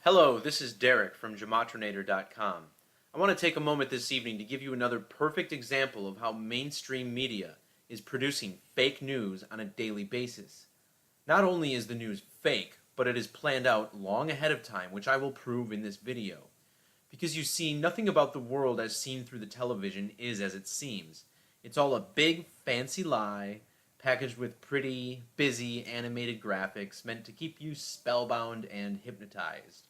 Hello, this is Derek from Gematrinator.com. I want to take a moment this evening to give you another perfect example of how mainstream media is producing fake news on a daily basis. Not only is the news fake, but it is planned out long ahead of time, which I will prove in this video. Because you see, nothing about the world as seen through the television is as it seems. It's all a big, fancy lie, packaged with pretty, busy, animated graphics meant to keep you spellbound and hypnotized.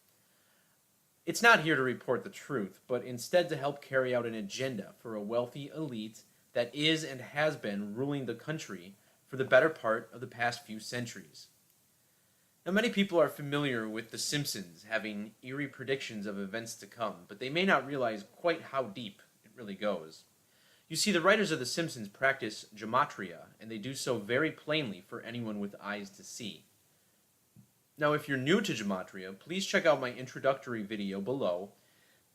It's not here to report the truth, but instead to help carry out an agenda for a wealthy elite that is and has been ruling the country for the better part of the past few centuries. Now, many people are familiar with The Simpsons having eerie predictions of events to come, but they may not realize quite how deep it really goes. You see, the writers of The Simpsons practice gematria, and they do so very plainly for anyone with eyes to see. Now, if you're new to gematria, please check out my introductory video below,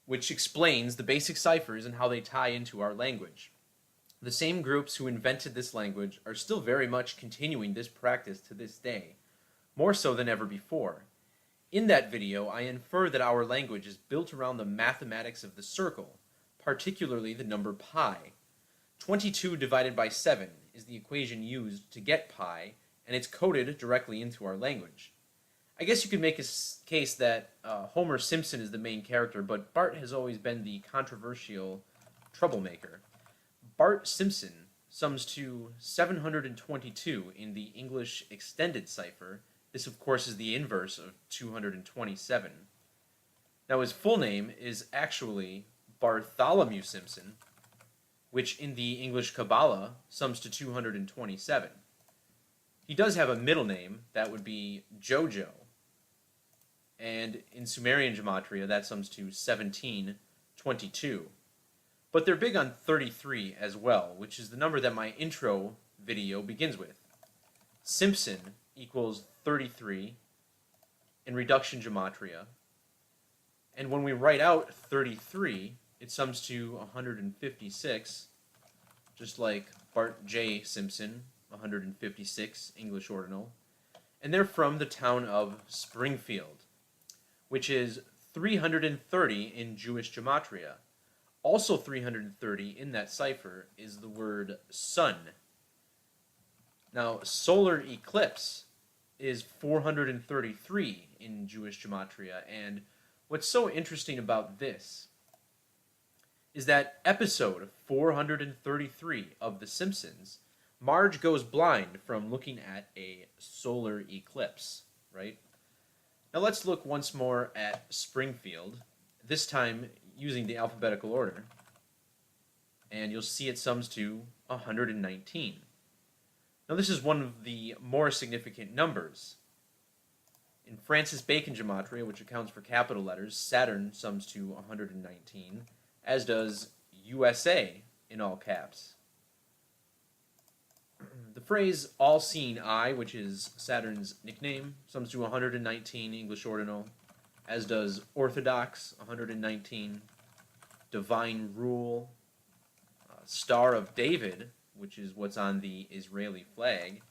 which explains the basic ciphers and how they tie into our language. The same groups who invented this language are still very much continuing this practice to this day, more so than ever before. In that video, I infer that our language is built around the mathematics of the circle, particularly the number pi. 22 divided by 7 is the equation used to get pi, and it's coded directly into our language. I guess you could make a case that Homer Simpson is the main character, but Bart has always been the controversial troublemaker. Bart Simpson sums to 722 in the English extended cipher. This, of course, is the inverse of 227. Now, his full name is actually Bartholomew Simpson, which in the English Kabbalah sums to 227. He does have a middle name, that would be Jojo, and in Sumerian gematria that sums to 1722. But they're big on 33 as well, which is the number that my intro video begins with. Simpson equals 33 in reduction gematria, and when we write out 33, it sums to 156, just like Bart J. Simpson, 156 English ordinal, and they're from the town of Springfield, which is 330 in Jewish gematria. Also 330 in that cipher is the word sun. Now, solar eclipse is 433 in Jewish gematria, and what's so interesting about this is that episode 433 of The Simpsons, Marge goes blind from looking at a solar eclipse, right? Now let's look once more at Springfield, this time using the alphabetical order, and you'll see it sums to 119. Now this is one of the more significant numbers. In Francis Bacon gematria, which accounts for capital letters, Saturn sums to 119, as does USA in all caps. The phrase all-seeing eye, which is Saturn's nickname, sums to 119 English ordinal, as does orthodox, 119, divine rule, Star of David, which is what's on the Israeli flag,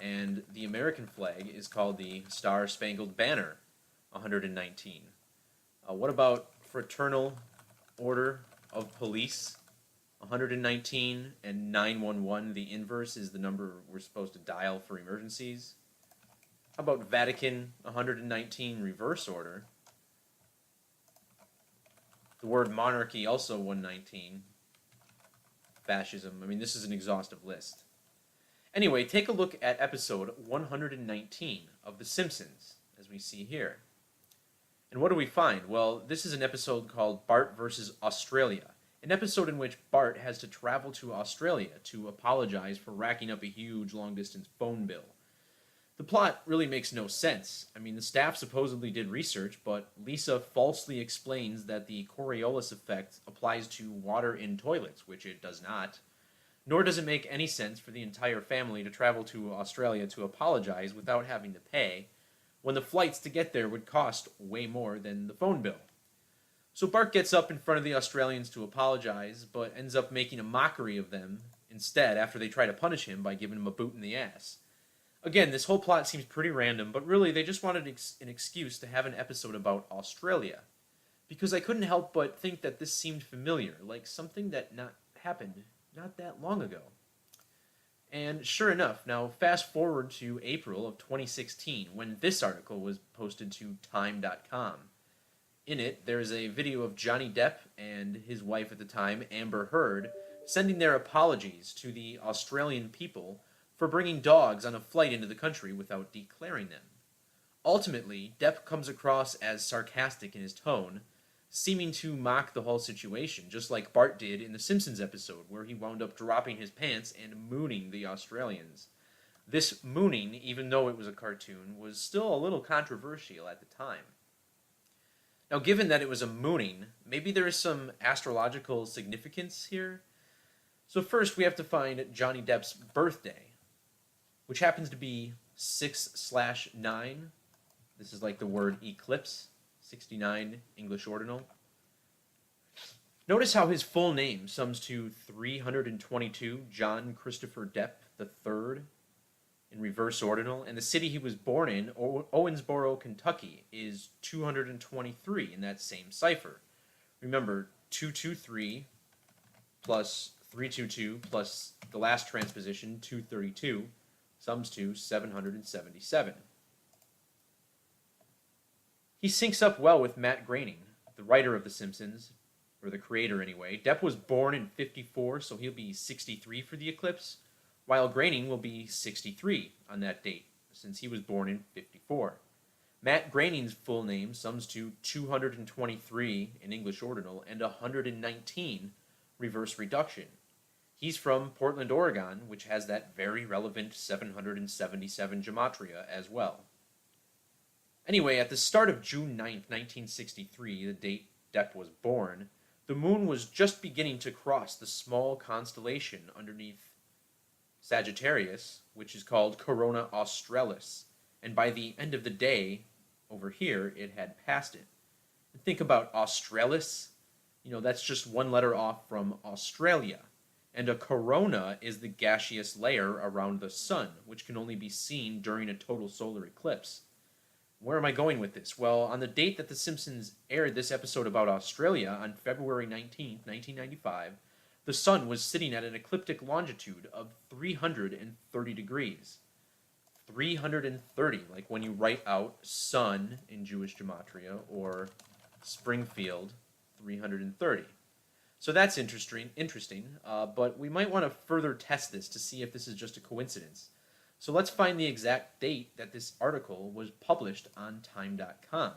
and the American flag is called the Star-Spangled Banner, 119. What about Fraternal Order of Police, 119, and 911, the inverse, is the number we're supposed to dial for emergencies? How about Vatican, 119, reverse order? The word monarchy, also 119. Fascism. I mean, this is an exhaustive list. Anyway, take a look at episode 119 of The Simpsons, as we see here. And what do we find? Well, this is an episode called Bart versus Australia, an episode in which Bart has to travel to Australia to apologize for racking up a huge long-distance phone bill. The plot really makes no sense. I mean, the staff supposedly did research, but Lisa falsely explains that the Coriolis effect applies to water in toilets, which it does not. Nor does it make any sense for the entire family to travel to Australia to apologize without having to pay, when the flights to get there would cost way more than the phone bill. So Bart gets up in front of the Australians to apologize, but ends up making a mockery of them instead after they try to punish him by giving him a boot in the ass. Again, this whole plot seems pretty random, but really they just wanted an excuse to have an episode about Australia. Because I couldn't help but think that this seemed familiar, like something that not happened not that long ago. And sure enough, now fast forward to April of 2016 when this article was posted to Time.com. In it, there's a video of Johnny Depp and his wife at the time, Amber Heard, sending their apologies to the Australian people for bringing dogs on a flight into the country without declaring them. Ultimately, Depp comes across as sarcastic in his tone, seeming to mock the whole situation, just like Bart did in the Simpsons episode, where he wound up dropping his pants and mooning the Australians. This mooning, even though it was a cartoon, was still a little controversial at the time. Now, given that it was a mooning, maybe there is some astrological significance here. So first, we have to find Johnny Depp's birthday, which happens to be 6/9. This is like the word eclipse, 69 English ordinal. Notice how his full name sums to 322, John Christopher Depp III, in reverse ordinal, and the city he was born in, Owensboro, Kentucky, is 223 in that same cipher. Remember, 223 plus 322 plus the last transposition, 232, sums to 777. He syncs up well with Matt Groening, the writer of The Simpsons, or the creator anyway. Depp was born in 54, so he'll be 63 for the eclipse, while Groening will be 63 on that date, since he was born in 54. Matt Groening's full name sums to 223 in English ordinal and 119 reverse reduction. He's from Portland, Oregon, which has that very relevant 777 Gematria as well. Anyway, at the start of June 9th, 1963, the date Depp was born, the moon was just beginning to cross the small constellation underneath Sagittarius, which is called Corona Australis, and by the end of the day, over here, it had passed it. And think about Australis, that's just one letter off from Australia, and a corona is the gaseous layer around the sun, which can only be seen during a total solar eclipse. Where am I going with this? Well, on the date that The Simpsons aired this episode about Australia, on February 19th, 1995, the sun was sitting at an ecliptic longitude of 330 degrees. 330, like when you write out sun in Jewish gematria, or Springfield, 330. So that's interesting, but we might want to further test this to see if this is just a coincidence. So let's find the exact date that this article was published on Time.com.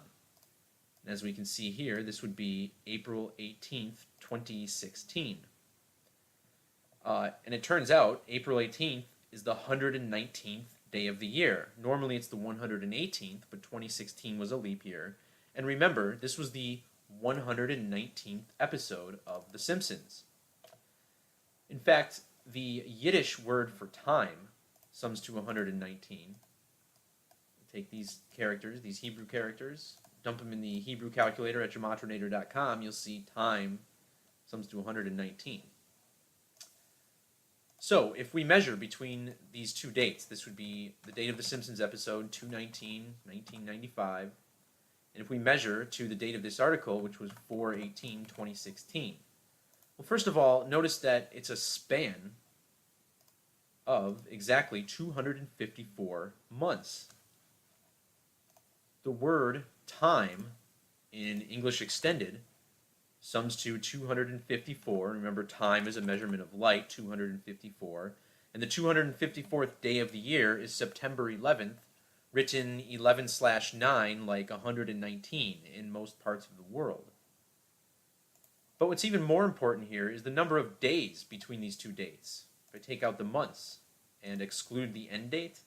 And as we can see here, this would be April 18th, 2016. And it turns out April 18th is the 119th day of the year. Normally it's the 118th, but 2016 was a leap year. And remember, this was the 119th episode of The Simpsons. In fact, the Yiddish word for time sums to 119. Take these characters, these Hebrew characters, dump them in the Hebrew calculator at gematrinator.com, you'll see time sums to 119. So, if we measure between these two dates, this would be the date of the Simpsons episode, 2/19/1995, and if we measure to the date of this article, which was 4/18/2016. Well, first of all, notice that it's a span of exactly 254 months. The word time in English Extended sums to 254. Remember, time is a measurement of light, 254. And the 254th day of the year is September 11th, written 11/9 like 119 in most parts of the world. But what's even more important here is the number of days between these two dates. If I take out the months and exclude the end date,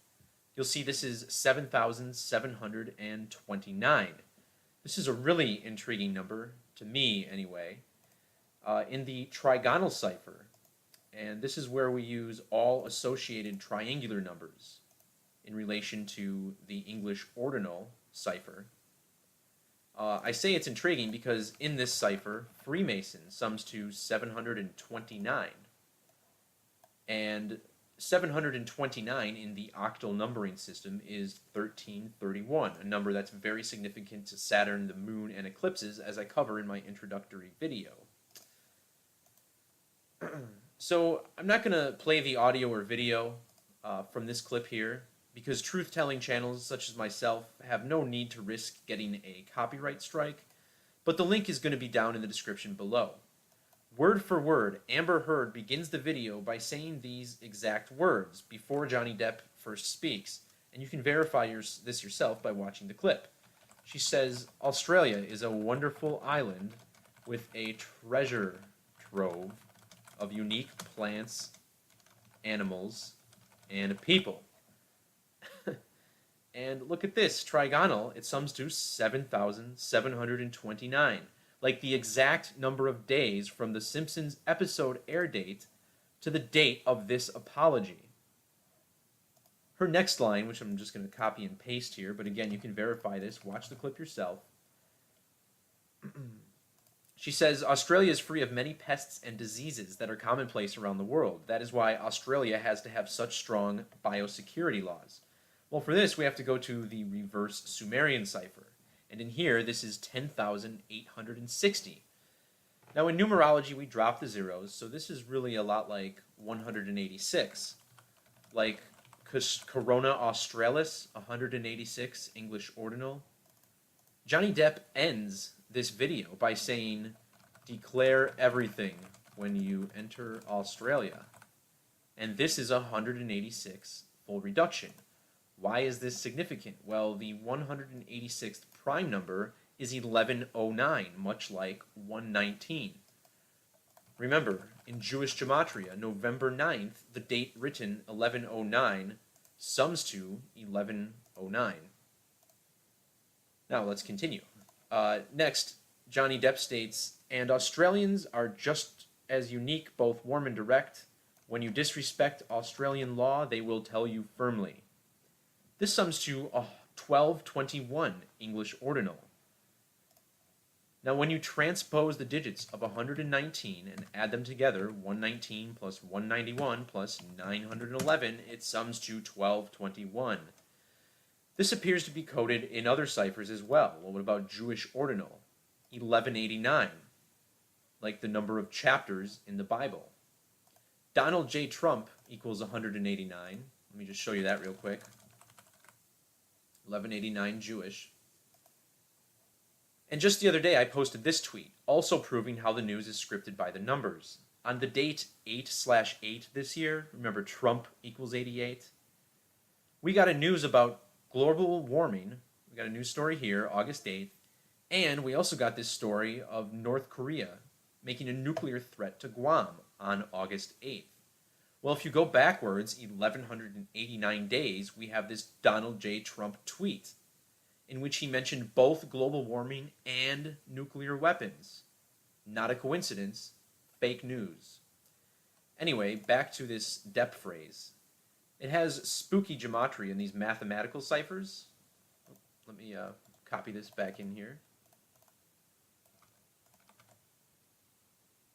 you'll see this is 7,729. This is a really intriguing number, to me anyway, in the trigonal cipher. And this is where we use all associated triangular numbers in relation to the English ordinal cipher. I say it's intriguing because in this cipher, Freemason sums to 729. And 729 in the octal numbering system is 1331, a number that's very significant to Saturn, the moon, and eclipses, as I cover in my introductory video. So I'm not going to play the audio or video from this clip here, because truth-telling channels such as myself have no need to risk getting a copyright strike, but the link is going to be down in the description below. Word for word, Amber Heard begins the video by saying these exact words before Johnny Depp first speaks, and you can verify this yourself by watching the clip. She says, "Australia is a wonderful island with a treasure trove of unique plants, animals, and people." And look at this, trigonal, it sums to 7,729. Like the exact number of days from the Simpsons episode air date to the date of this apology. Her next line, which I'm just going to copy and paste here, but again, you can verify this, watch the clip yourself. She says, "Australia is free of many pests and diseases that are commonplace around the world. That is why Australia has to have such strong biosecurity laws." Well, for this, we have to go to the reverse Sumerian cipher. And in here, this is 10,860. Now, in numerology, we drop the zeros, so this is really a lot like 186. Like Corona Australis, 186, English ordinal. Johnny Depp ends this video by saying, "Declare everything when you enter Australia." And this is 186 full reduction. Why is this significant? Well, the 186th prime number is 1109, much like 119. Remember, in Jewish Gematria, November 9th, the date written 1109 sums to 1109. Now, let's continue. Next, Johnny Depp states, "And Australians are just as unique, both warm and direct. When you disrespect Australian law, they will tell you firmly." This sums to 1221 English ordinal. Now, when you transpose the digits of 119 and add them together, 119 plus 191 plus 911, it sums to 1221. This appears to be coded in other ciphers as well. Well, what about Jewish ordinal? 1189, like the number of chapters in the Bible. Donald J. Trump equals 189. Let me just show you that real quick. 1189 Jewish. And just the other day I posted this tweet, also proving how the news is scripted by the numbers. On the date 8/8 this year, remember Trump equals 88, we got a news about global warming. We got a news story here, August 8th, and we also got this story of North Korea making a nuclear threat to Guam on August 8th. Well, if you go backwards 1,189 days, we have this Donald J. Trump tweet in which he mentioned both global warming and nuclear weapons. Not a coincidence, fake news. Anyway, back to this Depp phrase. It has spooky gematria in these mathematical ciphers. Let me copy this back in here.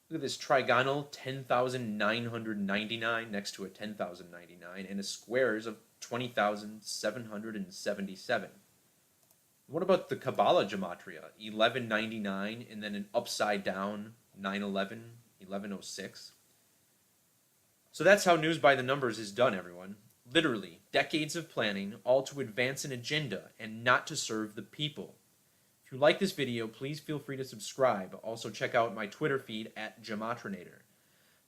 Look at this trigonal 10,999 next to a 10,099 and a squares of 20,777. What about the Kabbalah gematria? 1199 and then an upside down 911, 1106. So that's how news by the numbers is done, everyone. Literally, decades of planning, all to advance an agenda and not to serve the people. If you like this video, please feel free to subscribe. Also check out my Twitter feed at Gematrinator.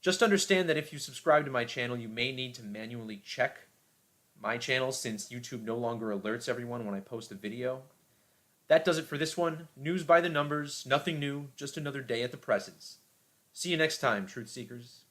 Just understand that if you subscribe to my channel, you may need to manually check my channel since YouTube no longer alerts everyone when I post a video. That does it for this one. News by the numbers, nothing new, just another day at the presses. See you next time, Truth Seekers.